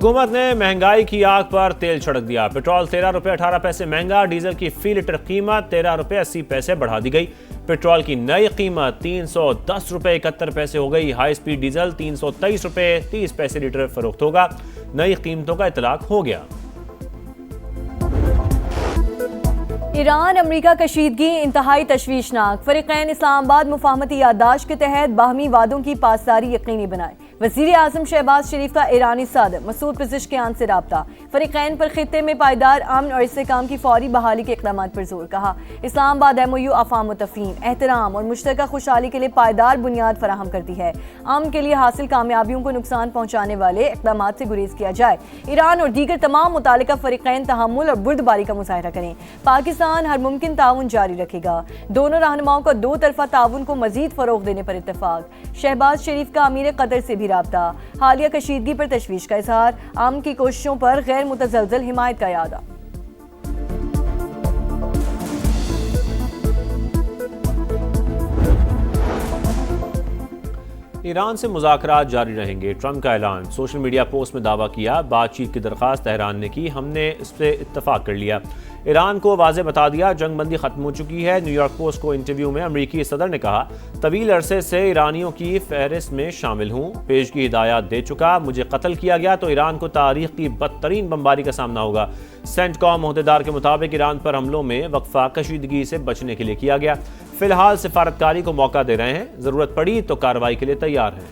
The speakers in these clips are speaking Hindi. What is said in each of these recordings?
हुकूमत ने महंगाई की आग पर तेल छिड़क दिया। पेट्रोल 13 रुपये 18 पैसे महंगा, डीजल की फी लीटर कीमत 13 रुपये 80 पैसे बढ़ा दी गई। पेट्रोल की नई कीमत 310 रुपये 71 पैसे हो गई। हाई स्पीड डीजल 323 रुपये 30 पैसे लीटर फरोख्त होगा। नई कीमतों का इतलाक हो गया। ईरान अमरीका कशीदगी इंतहाई तशवीशनाक। फरीकैन इस्लामाबाद मुफाहमती याददाश्त के तहत बाहमी वादों की पासदारी यकीनी बनाए। वज़ीर आज़म शहबाज शरीफ का ईरानी सदर मसूद पेज़ेश्कियान से राब्ता। फरीकैन पर खित्ते में पायदार अमन और इस्तेहकाम की फौरी बहाली के इक़दाम पर जोर। कहा इस्लामाबाद MOU अफ़ाम व तफ़हीम, एहतराम और मुश्तरका खुशहाली के लिए पायदार बुनियाद फराहम करती है। अमन के लिए हासिल कामयाबियों को नुकसान पहुँचाने वाले इक़दाम से गुरेज किया जाए। ईरान और दीगर तमाम मुतालिका फरीकैन तहम्मुल और बुर्दबारी का मुज़ाहरा करें। पाकिस्तान हर मुमकिन ताउन जारी रखेगा। दोनों रहनुमाओं का दो तरफा ताउन को मजीद फरोग देने पर इत्तेफाक। शहबाज शरीफ का अमीर कतर से भी राब्ता। हालिया कशीदगी पर तशवीश का इजहार। आम की कोशिशों पर गैर मुतज़लज़ल हिमायत का यादा। ईरान से मुज़ाकरात जारी रहेंगे, ट्रंप का ऐलान। सोशल मीडिया पोस्ट में दावा किया, बातचीत की दरख्वास्त तेहरान ने की, हमने इस पर इत्तफाक कर लिया। ईरान को वाज़े बता दिया, जंग बंदी खत्म हो चुकी है। न्यूयॉर्क पोस्ट को इंटरव्यू में अमरीकी सदर ने कहा, तवील अरसे से ईरानियों की फहरिस्त में शामिल हूँ, पेश की हिदायत दे चुका। मुझे कत्ल किया गया तो ईरान को तारीख की बदतरीन बमबारी का सामना होगा। सेंटकॉम अहदेदार के मुताबिक ईरान पर हमलों में वक्फा कशीदगी से बचने के लिए किया गया। फिलहाल सिफारतकारी को मौका दे रहे हैं, जरूरत पड़ी तो कार्रवाई के लिए तैयार हैं।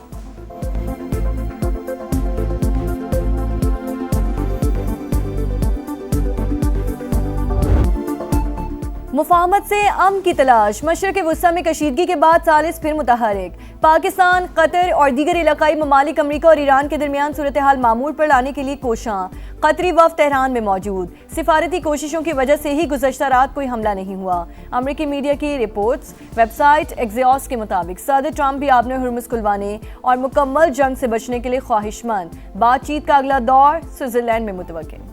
मुफाहमत से अमन की तलाश। मशरक़ वुस्ता में कशीदगी के बाद सालिस फिर मुतहरिक। पाकिस्तान, कतर और दीगर इलाकाई ममालिक अमरीका और ईरान के दरमियान सूरत हाल मामूल पर लाने के लिए कोशां। कतरी वफ़द तेहरान में मौजूद। सिफारती कोशिशों की वजह से ही गुज़श्ता रात कोई हमला नहीं हुआ। अमरीकी मीडिया की रिपोर्ट्स। वेबसाइट एक्सियोस के मुताबिक सदर ट्रंप भी आबने हुर्मुज़ खुलवाने और मुकम्मल जंग से बचने के लिए ख्वाहिशमंद। बातचीत का अगला दौर स्विट्ज़रलैंड में मुतवक्किल।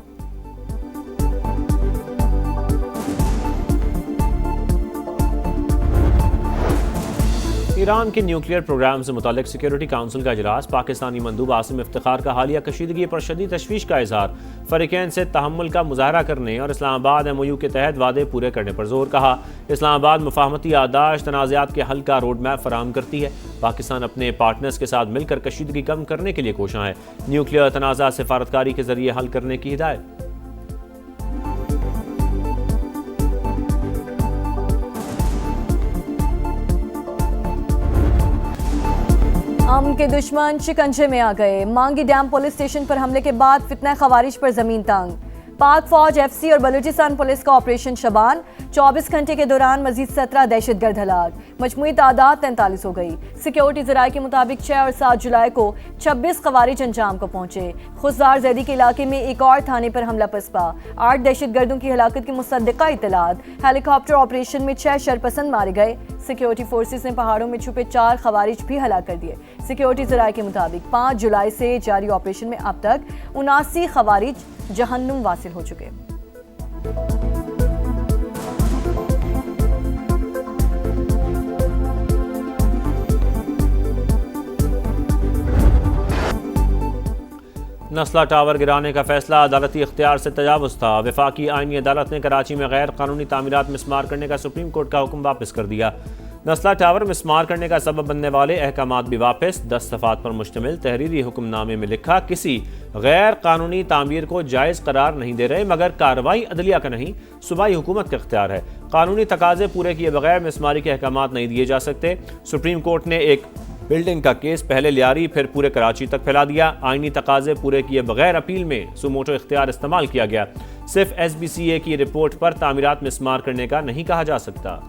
ईरान के न्यूक्लियर प्रोग्राम से मुतालिक सिक्योरिटी काउंसिल का इजलास। पाकिस्तानी मंदूब आसिम इफ्तिखार का हालिया कशीदगी पर शदीद तशवीश का इजहार। फरीकैन से तहम्मुल का मुजाहरा करने और इस्लामाबाद MOU के तहत वादे पूरे करने पर जोर। कहा इस्लामाबाद मुफाहमती याददाश्त तनाज़ात के हल का रोड मैप फराहम करती है। पाकिस्तान अपने पार्टनर्स के साथ मिलकर कशीदगी कम करने के लिए कोशां है। न्यूक्लियर तनाज़ा सिफारतकारी के जरिए हल करने की हिदायत। अमन के दुश्मन शिकंजे में आ गए। मांगी डैम पुलिस स्टेशन पर हमले के बाद फितना खवारिज पर जमीन तंग। पाक फौज, FC और बलूचिस्तान पुलिस का ऑपरेशन शबान। 24 घंटे के दौरान मजीद 17 दहशतगर्द हलाक। मजमूई तादाद 43 हो गई। सिक्योरिटी ज़राए के मुताबिक 6 और 7 जुलाई को 26 खवारिज अंजाम को पहुंचे। खुजदार जैदी के इलाके में एक और थाने पर हमला पसपा। 8 दहशतगर्दों की हलाकत की मुसद्दका इतलात। हेलीकॉप्टर ऑपरेशन में 6 शरपसंद मारे गए। सिक्योरिटी फोर्सेस ने पहाड़ों में छुपे 4 खवारिज भी हलाक कर दिए। सिक्योरिटी ज़राए के मुताबिक 5 जुलाई से जारी ऑपरेशन में अब तक 79 खवारिज जहन्नुम वासिल हो चुके। नस्ला टावर गिराने का फैसला अदालती इख्तियार से तजावुज़ था। वफाकी आईनी अदालत ने कराची में गैर कानूनी तामीरात मिस्मार करने का सुप्रीम कोर्ट का हुक्म वापस कर दिया। नस्ला टावर मिस्मार करने का सबब बनने वाले अहकामात भी वापस। 10 सफ़ात पर मुश्तमिल तहरीरी हुक्मनामे में लिखा, किसी गैर कानूनी तामीर को जायज़ करार नहीं दे रहे, मगर कार्रवाई अदलिया का नहीं, सूबाई हुकूमत का इख्तियार है। कानूनी तकाजे पूरे किए बगैर मिस्मारी के अहकामात नहीं दिए जा सकते। सुप्रीम कोर्ट ने एक बिल्डिंग का केस पहले लियारी फिर पूरे कराची तक फैला दिया। आईनी तकाजे पूरे किए बगैर अपील में सुमोटो इख्तियार इस्तेमाल किया गया। सिर्फ SBCA की रिपोर्ट पर तामीरात मिस्मार करने का नहीं कहा जा सकता।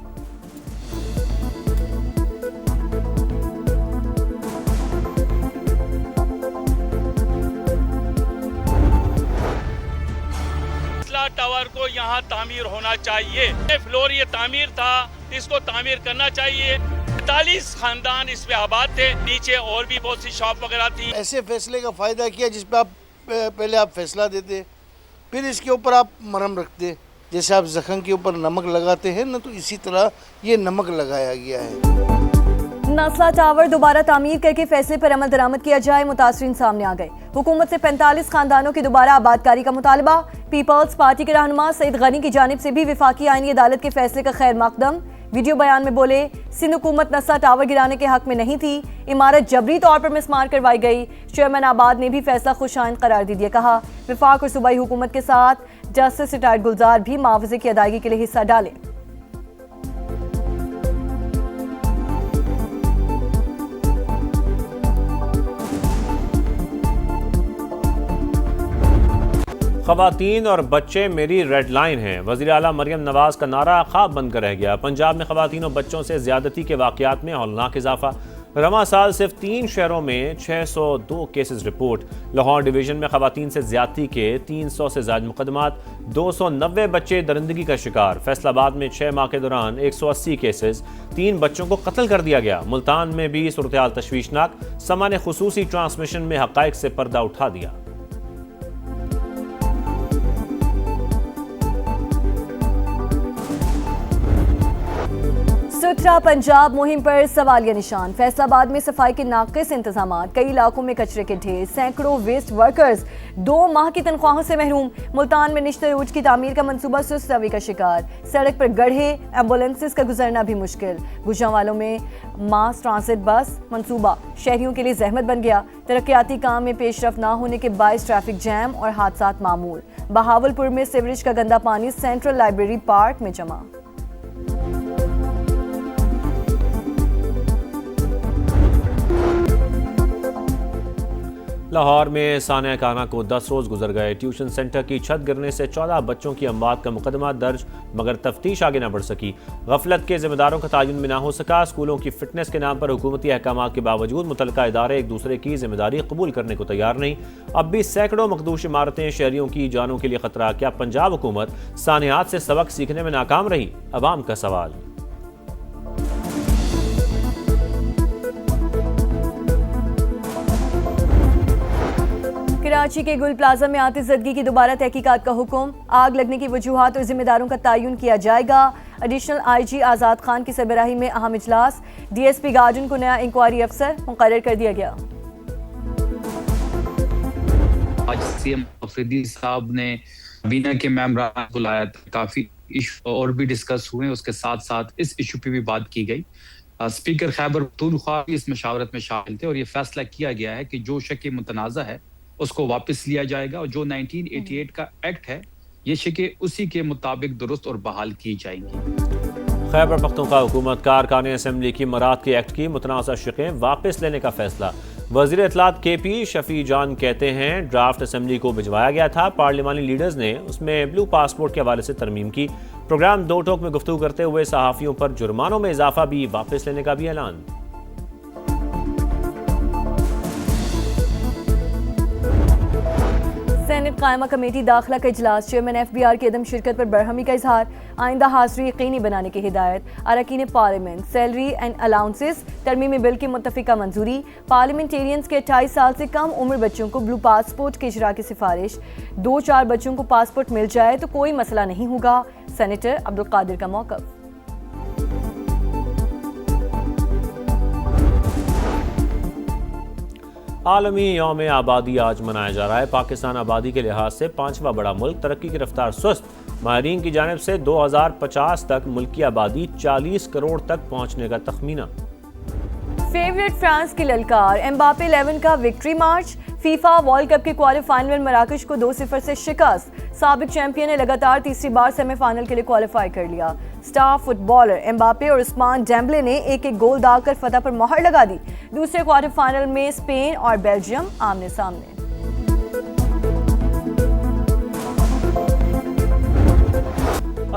टावर को यहाँ तामीर होना चाहिए। फ्लोर ये तामीर था, इसको तामीर करना चाहिए। 45 खानदान इस पे आबाद थे, नीचे और भी बहुत सी शॉप वगैरह थी। ऐसे फैसले का फ़ायदा किया जिस पे आप पहले आप फैसला देते, फिर इसके ऊपर आप मरहम रखते। जैसे आप जख्म के ऊपर नमक लगाते हैं ना, तो इसी तरह ये नमक लगाया गया है। नस्ला टावर दोबारा तामीर करके फैसले पर अमल दरामद किया जाए, मुतासरीन सामने आ गए। हुकूमत से 45 खानदानों की दोबारा आबादकारी का मुतालबा। पीपल्स पार्टी के रहनुमा सईद गनी की जानिब से भी विफाकी आईनी अदालत के फैसले का खैर मकदम। वीडियो बयान में बोले, सिंध हुकूमत नस्ला टावर गिराने के हक में नहीं थी, इमारत जबरी तौर पर मिसमार करवाई गई। चेयरमैन आबाद ने भी फैसला खुशाइन करार दे दिया। कहा विफाक और सूबाई हुकूमत के साथ जस्टिस रिटायर्ड गुलजार भी मुआवजे की अदायगी के लिए हिस्सा डाले। ख़वातीन और बच्चे मेरी रेड लाइन हैं। वज़ीर आला मरियम नवाज का नारा ख्वाब बनकर रह गया। पंजाब में ख़वातीन और बच्चों से ज़्यादती के वाक़यात में हौलनाक इजाफा। रवा साल सिर्फ 3 शहरों में 602 केसेस रिपोर्ट। लाहौर डिवीज़न में ख़वातीन से ज़्यादती के 300 से ज़ायद मुकदमात। 290 बच्चे दरिंदगी का शिकार। फैसलाबाद में 6 माह के दौरान 180 केसेस। 3 बच्चों को कत्ल कर दिया गया। मुल्तान में भी सूरत-ए-हाल तशवीशनाक। समा ने खुसूसी ट्रांसमिशन में हक़ाइक़ से पर्दा उठा दिया। सुथरा पंजाब मुहिम पर सवालिया निशान। फैसलाबाद में सफाई के नाकिस इंतजाम, कई इलाकों में कचरे के ढेर, सैकड़ों वेस्ट वर्कर्स 2 माह की तनख्वाहों से महरूम। मुल्तान में निश्चित रोज की तामीर का मंसूबा सुस्त रवि का शिकार। सड़क पर गड्ढे, एम्बुलेंसेस का गुजरना भी मुश्किल। गुजरांवालों में मास ट्रांसिट बस मंसूबा शहरियों के लिए जहमत बन गया। तरक्याती काम में पेशरफ ना होने के बायस ट्रैफिक जैम और हादसात मामूल। बहावलपुर में सीवरेज का गंदा पानी सेंट्रल लाइब्रेरी पार्क में जमा। लाहौर में सानिया खाना को 10 रोज़ गुजर गए। ट्यूशन सेंटर की छत गिरने से 14 बच्चों की अमवात का मुकदमा दर्ज, मगर तफ्तीश आगे न बढ़ सकी। गफलत के जिम्मेदारों का तयन भी ना हो सका। स्कूलों की फिटनेस के नाम पर हुकूमती अहकामात के बावजूद मुतलका इदारे एक दूसरे की जिम्मेदारी कबूल करने को तैयार नहीं। अब भी सैकड़ों मखदूश इमारतें शहरियों की जानों के लिए खतरा। क्या पंजाब हुकूमत सानियात से सबक सीखने में नाकाम रही? अवाम का सवाल। कराची के गुल प्लाजा में आतिशज़दगी की दोबारा तहकीकात का हुक्म। आग लगने की वजूहात और जिम्मेदारों का तयन किया जाएगा। एडिशनल IG आज़ाद खान की सरबराही में अहम इजलास। DSP गार्डन को नया इंक्वायरी अफसर मुकर्रर कर दिया गया। आज CM अफरीदी साहब ने बीना के मेंबरान बुलाया था। काफ़ी इशू और भी डिस्कस हुए। उसके साथ साथ इस इशू पे भी बात की गई। स्पीकर खैबर पख्तूनख्वा इस मशावरत में शामिल थे और ये फैसला किया गया है कि जो शक मुतनाज़ा है उसको वापस लिया जाएगा और जो 1988 का एक्ट है ये शिकें उसी के मुताबिक दुरुस्त और बहाल की जाएंगी। खैबर पख्तूनख्वा हुकूमत कारकान असेंबली की मराद के एक्ट की मुतनाज़ा शिकें वापस लेने का फैसला। वज़ीर इत्तलात KP शफी जान कहते हैं ड्राफ्ट असेंबली को भिजवाया गया था। पार्लिमानी लीडर्स ने उसमें ब्लू पासपोर्ट के हवाले से तरमीम की। प्रोग्राम दो टोक में गुफ्तगू करते हुए सहाफ़ियों पर जुर्मानों में इजाफा भी वापस लेने का भी ऐलान। सेनेट कायमा कमेटी दाखिला का इजलास। चेयरमैन FBR की अदम शिरकत पर बरहमी का इजहार। आइंदा हाज़िरी यकीनी बनाने की हिदायत। Arakan parliament salary and allowances तरमीमी बिल की मुत्तफ़िका मंजूरी। पार्लियामेंटेरियंस के 28 साल से कम उम्र बच्चों को ब्लू पासपोर्ट के इजरा की सिफारिश। 2-4 बच्चों को पासपोर्ट मिल जाए तो कोई मसला नहीं होगा। सेनेटर अब्दुल कादिर का मौक़िफ़। आलमी यौम आबादी आज मनाया जा रहा है। पाकिस्तान आबादी के लिहाज से 5वां बड़ा मुल्क, तरक्की की रफ्तार सुस्त। माहिरीन की जानिब से 2050 तक मुल्क की आबादी 40 करोड़ तक पहुंचने का तखमीना। फेवरेट फ्रांस की ललकार। एम्बापे 11 का विक्ट्री मार्च। फीफा वर्ल्ड कप के क्वालिफाइनल में मराकश को 2-0 से शिकस्त। साबिक चैंपियन ने लगातार तीसरी बार सेमीफाइनल के लिए क्वालिफाई कर लिया। स्टार फुटबॉलर एम्बापे और उस्मान डेम्बले ने एक गोल दागकर फतह पर मोहर लगा दी। दूसरे क्वार्टर फाइनल में स्पेन और बेल्जियम आमने सामने।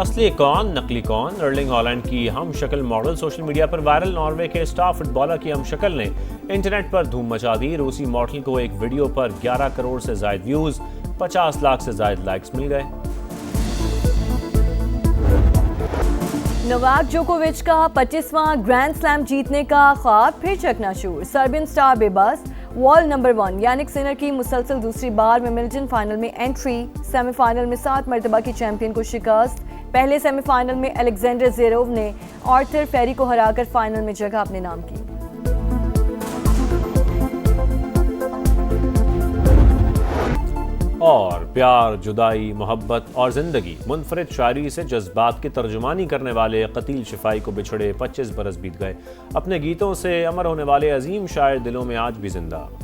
असली कौन नकली कौन? अर्लिंग हॉलैंड की हम शक्ल मॉडल सोशल मीडिया पर वायरल। नॉर्वे के स्टार फुटबॉलर की हम शक्ल ने इंटरनेट पर धूम मचा दी। रूसी मॉडल को एक वीडियो पर 11 करोड़ से ज्यादा व्यूज, 50 लाख से ज्यादा लाइक्स मिल गए। नोवाक जोकोविच का 25वां ग्रैंड स्लैम जीतने का ख्वाब फिर चकनाचूर। सर्बियन स्टार बेबस। वर्ल्ड नंबर 1 यानिक सिनर की मुसलसल दूसरी बार विंबलडन फाइनल में एंट्री। सेमीफाइनल में 7 मरतबा की चैंपियन को शिकस्त। पहले सेमीफाइनल में अलेक्जेंडर ज़ेरेव ने आर्थर फेरी को हराकर फाइनल में जगह अपने नाम की। और प्यार, जुदाई, मोहब्बत और ज़िंदगी मुनफरिद शायरी से जज्बात की तर्जुमानी करने वाले कतील शिफाई को बिछड़े 25 बरस बीत गए। अपने गीतों से अमर होने वाले अजीम शायर दिलों में आज भी जिंदा।